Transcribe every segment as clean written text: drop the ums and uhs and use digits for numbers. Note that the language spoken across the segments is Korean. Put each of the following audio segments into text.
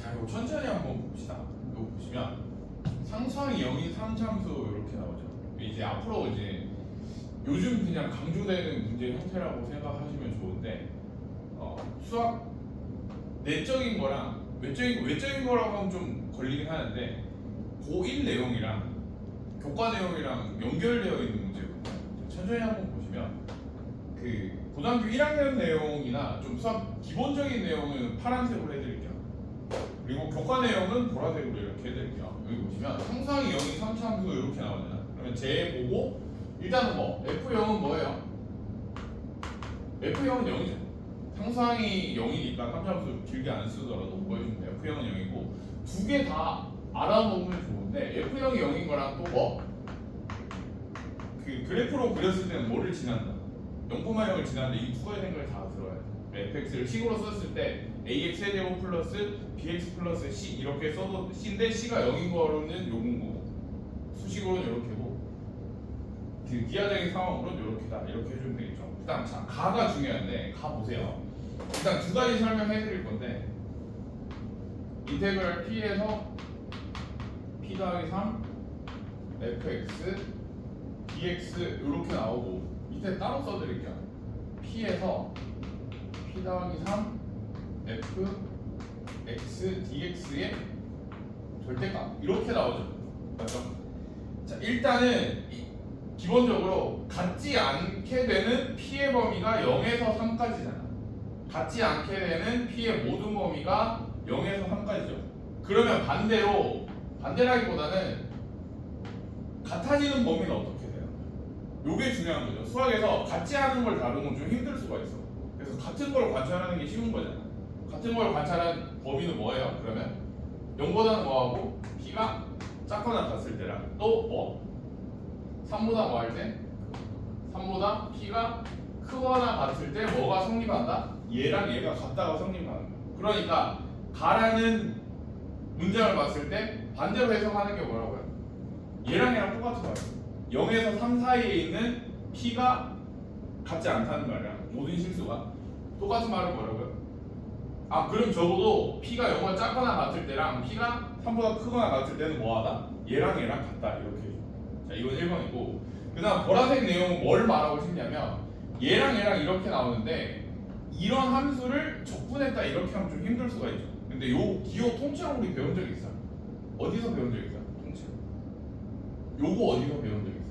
자, 이거 천천히 한번 봅시다. 이거 보시면 상수항이 0인 3참수 이렇게 나오죠. 이제 앞으로 이제 요즘 그냥 강조되는 문제 형태라고 생각하시면 좋은데 수학 내적인 거랑 외적인 거라고 하면 좀 걸리긴 하는데 고1 내용이랑 교과 내용이랑 연결되어 있는 문제거든요. 천천히 한번 보시면 그 고등학교 1학년 내용이나 좀 수학 기본적인 내용은 파란색으로 해드릴게요. 그리고 교과 내용은 보라색으로 이렇게 해드릴게요. 여기 보시면 상수항이 0인 3참수 이렇게 나오잖아요. 그러면 제 보고 일단은 뭐 F0은 뭐예요? F0은 0이죠. 상수항이 0이니까 3참수 길게 안 쓰더라도 뭐 해주면 F0은 0이고 두 개 다 알아보면 좋은데 F0이 0인 거랑 또 뭐? 그 그래프로 그렸을 때는 뭐를 지난다? 0,0을 지났는데 이 두 가지 생각을 다 들어야 돼. fx를 식으로 썼을 때 ax 세제곱 플러스 bx 플러스 c 이렇게 써도 c인데 c가 0인 거로는 요건 거고 수식으로는 이렇게고 그 기하적인 상황으로는 이렇게다 이렇게 해주면 되겠죠. 그다음 자 가가 중요한데 가 보세요. 일단 두 가지 설명해 드릴 건데 인테그럴 p에서 p 더하기 3 fx dx 이렇게 나오고 밑에 따로 써드릴게요. p에서 p 더하기 3 f x dx의 절대값 이렇게 나오죠. 맞죠? 자 일단은 기본적으로 같지 않게 되는 p의 범위가 0에서 3까지잖아. 같지 않게 되는 p의 모든 범위가 0에서 3까지죠. 그러면 반대라기보다는 같아지는 범위는 어떻게 돼요? 요게 중요한 거죠. 수학에서 같지 않은 걸 다루면 좀 힘들 수가 있어. 그래서 같은 걸 관찰하는 게 쉬운 거잖아. 같은 걸 관찰한 범위는 뭐예요? 그러면 0보다는 뭐하고 p가 작거나 같을 때랑 또 뭐? 3보다 뭐 할 때? 3보다 p가 크거나 같을 때 뭐가 성립한다? 얘랑 얘가 같다가 성립하는 거야. 그러니까 가라는 문장을 봤을 때 반대로 해석하는 게 뭐라고요? 얘랑 얘랑 똑같은 거예요. 0에서 3 사이에 있는 p가 같지 않다는 말이랑 모든 실수가 똑같은 말은 뭐라고요? 아 그럼 적어도 p가 0보다 작거나 같을 때랑 p가 3보다 크거나 같을 때는 뭐하다? 얘랑 얘랑 같다 이렇게 해줘. 자 이건 1번이고 그 다음 보라색 내용은 뭘 말하고 싶냐면 얘랑 얘랑 이렇게 나오는데 이런 함수를 적분했다 이렇게 하면 좀 힘들 수가 있죠. 근데 요 기호 통째로 우리 배운 적 있어? 어디서 배운 적 있어? 통째로 요거 어디서 배운 적 있어?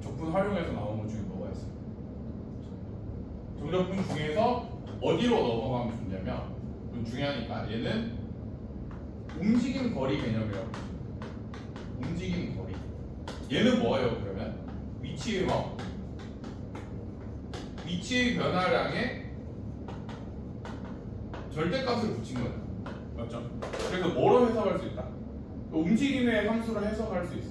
적분 활용해서 나온 것 중에 뭐가 있어요? 정적분 중에서 어디로 넘어가면 좋냐면 좀 중요하니까 얘는 움직임 거리 개념이라고 움직임 거리 얘는 뭐예요 그러면? 위치의 뭐? 위치의 변화량에 절대값을 붙인 거예요. 맞죠? 그래서 뭐로 해석할 수 있다? 움직임의 함수로 해석할 수 있어.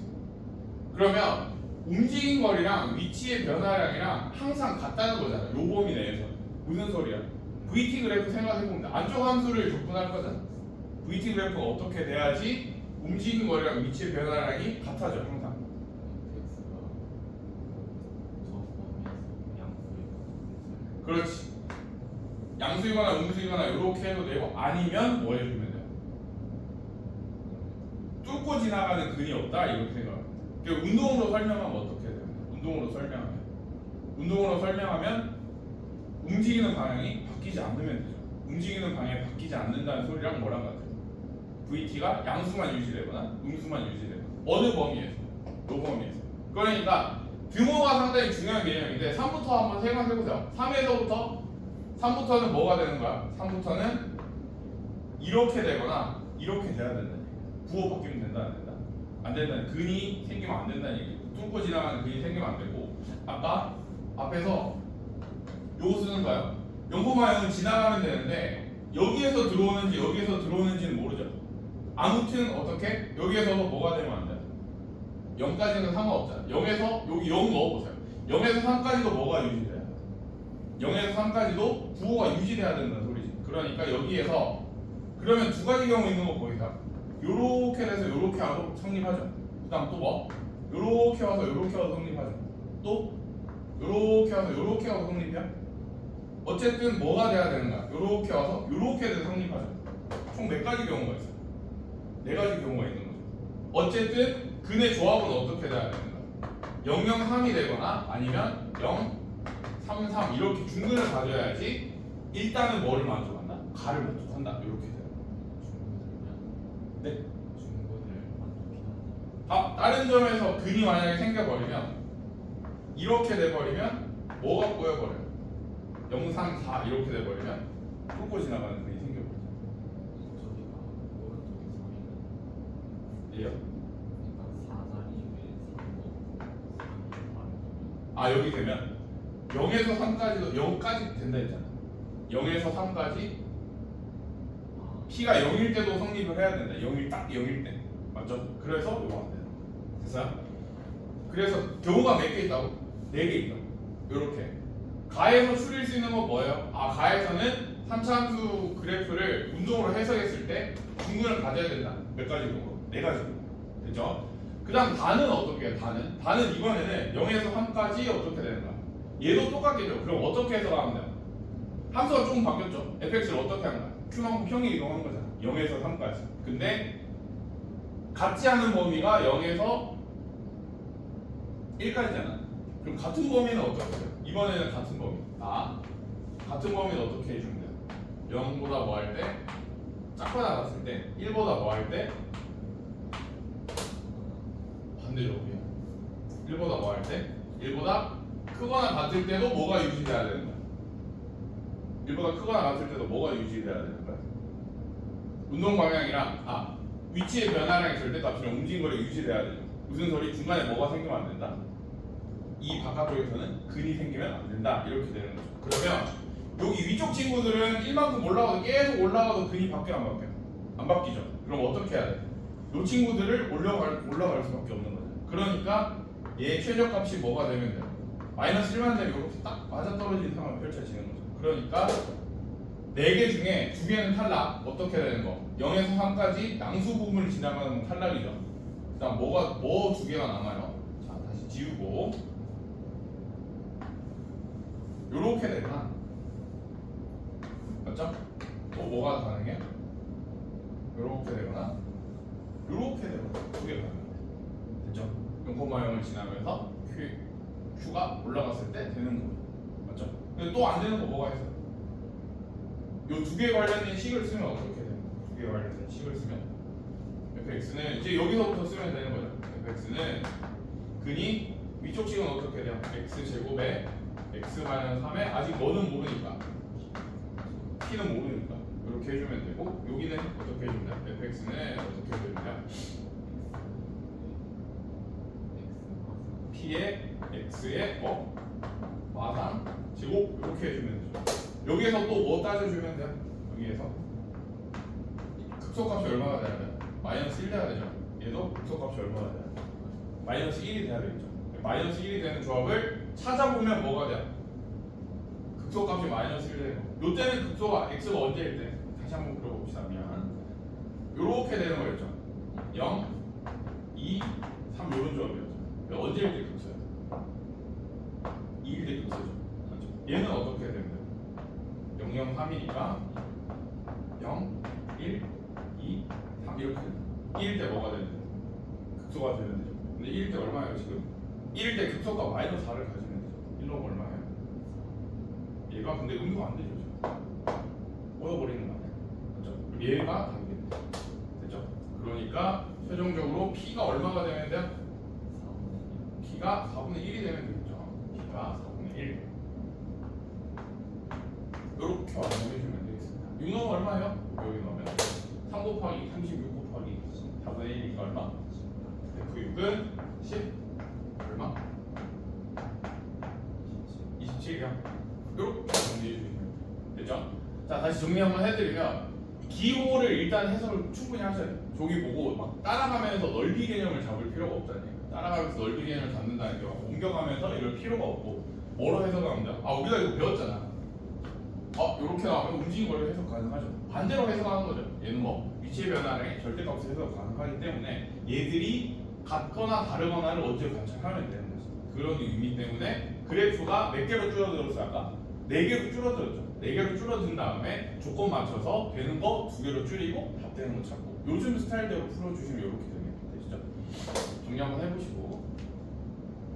그러면 움직임 거리랑 위치의 변화량이랑 항상 같다는 거잖아. 요 범위 내에서. 무슨 소리야? VT 그래프 생각해보면 안쪽 함수를 적분할 거잖아. VT 그래프가 어떻게 돼야지 움직임 거리랑 위치의 변화량이 같아져 항상. 그렇지. 양수이거나 음수이거나 이렇게 해도 되고 아니면 뭐 해주면 돼요? 뚫고 지나가는 근이 없다 이렇게 생각합니다. 운동으로 설명하면 어떻게 해야 돼요? 운동으로 설명하면 움직이는 방향이 바뀌지 않으면 되죠. 움직이는 방향이 바뀌지 않는다는 소리랑 뭐랑 같아요? VT가 양수만 유지되거나 음수만 유지되거나 어느 범위에서? 요 범위에서. 그러니까 규모가 상당히 중요한 개념인데 3부터 한번 생각해보세요. 3부터는 뭐가 되는 거야? 3부터는 이렇게 되거나 이렇게 돼야 된다는 얘기. 부호 바뀌면 된다 안 된다? 안 된다는 근이 생기면 안 된다는 얘기. 뚫고 지나가는 근이 생기면 안 되고 아까 앞에서 요거 쓰는 거야. 0,0은 지나가면 되는데 여기에서 들어오는지는 모르죠. 아무튼 어떻게? 여기에서도 뭐가 되면 안 돼? 0까지는 상관없잖아. 0에서 여기 0 넣어보세요. 0에서 3까지도 뭐가 유지돼요? 0에서 3까지도 부호가 유지돼야 된다는 소리지. 그러니까 여기에서 그러면 두 가지 경우 있는 거 보이까? 요렇게 돼서 요렇게 하고 성립하죠. 그 다음 또 뭐? 요렇게 와서 요렇게 와서 성립하죠. 또 요렇게 와서 요렇게 와서 성립이야? 어쨌든 뭐가 돼야 되는가? 요렇게 와서 요렇게 돼서 성립하죠. 총 몇 가지 경우가 있어요? 네 가지 경우가 있는 거죠. 어쨌든 근의 조합은 어떻게 돼야 되는가? 0, 0, 3이 되거나 아니면 0, 3, 3 이렇게 중근을 가져야지 일단은 뭐를 만족한다? 가를 만족한다. 이렇게 돼요. 네. 다른 점에서 근이 만약에 생겨버리면 이렇게 돼버리면 뭐가 꼬여버려요? 0, 3, 4 이렇게 돼버리면 뚫고 지나가는 근이 생겨버리죠. 예요? 여기 되면 0에서 3까지도 0까지 된다 했잖아. 0에서 3까지 P가 0일 때도 성립을 해야 된다. 0일 딱 0일 때 맞죠? 그래서 이거 안 돼요. 됐어요? 그래서 경우가 몇 개 있다고? 4개 있다. 요렇게 가에서 추릴 수 있는 건 뭐예요? 가에서는 3차함수 그래프를 운동으로 해석했을 때 중근을 가져야 된다. 몇 가지 경우? 4가지. 됐죠? 그 다음 다는 어떻게 해요? 다는 이번에는 0에서 3까지 어떻게 되는가? 얘도 똑같겠죠? 그럼 어떻게 해석하면 돼요? 함수가 조금 바뀌었죠? fx를 어떻게 하는가? q만큼 평이 이동하는 거잖아. 0에서 3까지. 근데 같지 않은 범위가 0에서 1까지잖아. 그럼 같은 범위는 어떻게 해요? 이번에는 같은 범위. 같은 범위는 어떻게 해주면 돼요? 0보다 뭐 할 때? 작거나 같을 때 1보다 뭐 할 때? 반대적이에요. 1보다 뭐 할 때? 1보다 크거나 같을 때도 뭐가 유지돼야 되는 거야? 1보다 크거나 같을 때도 뭐가 유지돼야 되는 거야? 운동 방향이랑 위치의 변화량의 절대값이랑 움직임 거리가 유지돼야 되죠. 무슨 소리? 중간에 뭐가 생기면 안 된다? 이 바깥쪽에서는 근이 생기면 안 된다. 이렇게 되는 거죠. 그러면 여기 위쪽 친구들은 1만큼 올라가도 계속 올라가도 근이 바뀌어 안 바뀌어요? 안 바뀌죠. 그럼 어떻게 해야 돼? 이 친구들을 올라갈 수밖에 없는 거죠. 그러니까 얘 최저값이 뭐가 되면 돼요? 마이너스 1만 되면 이렇게 딱 맞아떨어지는 상황이 펼쳐지는 거죠. 그러니까 4개 중에 2개는 탈락. 어떻게 되는 거? 0에서 3까지 양수 부분을 지나가는 건 탈락이죠. 그 다음 뭐 2개가 남아요? 자, 다시 지우고 요렇게 되거나 맞죠? 또 뭐가 가능해요? 요렇게 되거나 요렇게 되거나 2개가 가능해요. 됐죠? 0,0을 지나면서 Q가 올라갔을 때 되는 거예요. 맞죠? 근데 또 안 되는 거 뭐가 있어요? 요 2개 관련된 식을 쓰면 어떻게 돼요? 2개 관련된 식을 쓰면 fx는 이제 여기서부터 쓰면 되는 거죠. fx는 근이 위쪽 식은 어떻게 돼요? x제곱에 x-3에 아직 뭐는 모르니까 p는 모르니까 이렇게 해주면 되고 여기는 어떻게 해주면 돼요? fx는 어떻게 해주면 돼요? p의 x의 마상 제곱 이렇게 해주면 되죠. 여기에서 또 뭐 따져주면 돼요? 여기에서 극소값이 얼마가 돼야 돼요? 마이너스 1 돼야 되죠. 얘도 극소값이 얼마가 돼요? 마이너스 1이 돼야 되겠죠. 마이너스 1이 되는 조합을 찾아보면 뭐가 돼요? 극소값이 마이너스 1 되는 거. 요때는 극소가 x가 언제일 때? 다시 한번 그려봅시다. 미안. 요렇게 되는 거였죠. 0, 2, 3 요런 조합이었죠. 언제일 때 극소예요? 2일 때 극소죠. 맞죠? 얘는 어떻게 되는 거예요? 0, 0, 3이니까 0, 1, 2, 3 이렇게 1일 때 뭐가 되는 거예요? 극소가 되면 되죠. 근데 1일 때 얼마예요 지금? 1일 때 극소가 마이너스 4를 가지면 되죠. 1로가 얼마예요? 얘가 근데 응용 안 되죠. 꼬여버리는 거 아니에요? 그렇죠? 그럼 얘가 다르겠네. 됐죠? 그러니까 최종적으로 P가 얼마가 되면 돼요? P가 4분의 1이 되면 되겠죠. P가 4분의 1 이렇게 완성해주면 되겠습니다. 유노 얼마예요? 여기 넣으면 3 곱하기 36 곱하기 4분의 1이니까 얼마? F6은 10 얼마? 27이요. 이렇게 정리해주시면 됐죠? 자, 다시 정리 한번 해드리면 기호를 일단 해석을 충분히 하셔야 돼요. 저기 보고 막 따라가면서 넓이 개념을 잡을 필요가 없잖아요. 따라가면서 넓이 개념을 잡는다는 게 옮겨가면서 이럴 필요가 없고 뭐로 해석하면 돼요? 우리가 이거 배웠잖아. 이렇게 나오면 움직임 거리를 해석 가능하죠. 반대로 해석하는 거죠. 얘는 뭐 위치의 변화량의 절대값을 해석 가능하기 때문에 얘들이 같거나 다르거나를 언제 관찰하면 되는 거죠. 그런 의미 때문에 그래프가 몇 개로 줄어들었어요? 아까 4개로 줄어들었죠. 4개로 줄어든 다음에 조건 맞춰서 되는 거 2개로 줄이고 답 되는 거 찾고 요즘 스타일대로 풀어주시면 이렇게 되시죠. 정리 한번